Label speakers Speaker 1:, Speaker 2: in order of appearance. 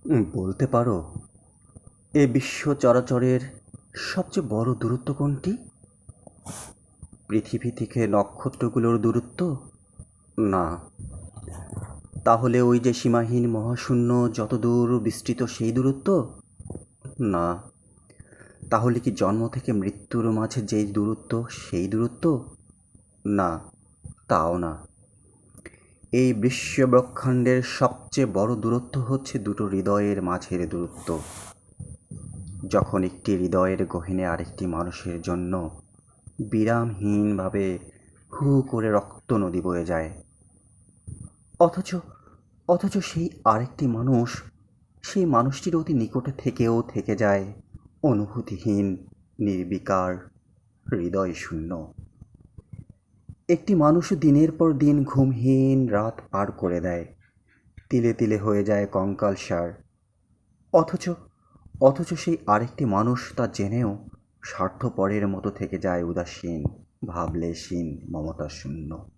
Speaker 1: বলতে পারো এ বিশ্ব চরাচরের সবচেয়ে বড় দূরত্ব কোনটি? পৃথিবী থেকে নক্ষত্রগুলোর দূরত্ব? না। তাহলে ওই যে সীমাহীন মহাশূন্য যতদূর বিস্তৃত সেই দূরত্ব? না। তাহলে কি জন্ম থেকে মৃত্যুর মাঝে যেই দূরত্ব সেই দূরত্ব? না, তাও না। এই বিশ্বব্রহ্মাণ্ডের সবচেয়ে বড় দূরত্ব হচ্ছে দুটো হৃদয়ের মাঝের দূরত্ব। যখন একটি হৃদয়ের গহীনে আরেকটি মানুষের জন্য বিরামহীনভাবে হু করে রক্ত নদী বয়ে যায়, অথচ অথচ সেই আরেকটি মানুষ, সেই মানুষটির অতি নিকটে থেকেও থেকে যায় অনুভূতিহীন, নির্বিকার, হৃদয় শূন্য। একটি মানুষ দিনের পর দিন ঘুমহীন রাত পার করে দেয়, তিলে তিলে হয়ে যায় কঙ্কালসার। অথচ অথচ সেই আরেকটি মানুষ তা জেনেও স্বার্থপরের মতো থেকে যায় উদাসীন, ভাবলেশীন, মমতাশূন্য।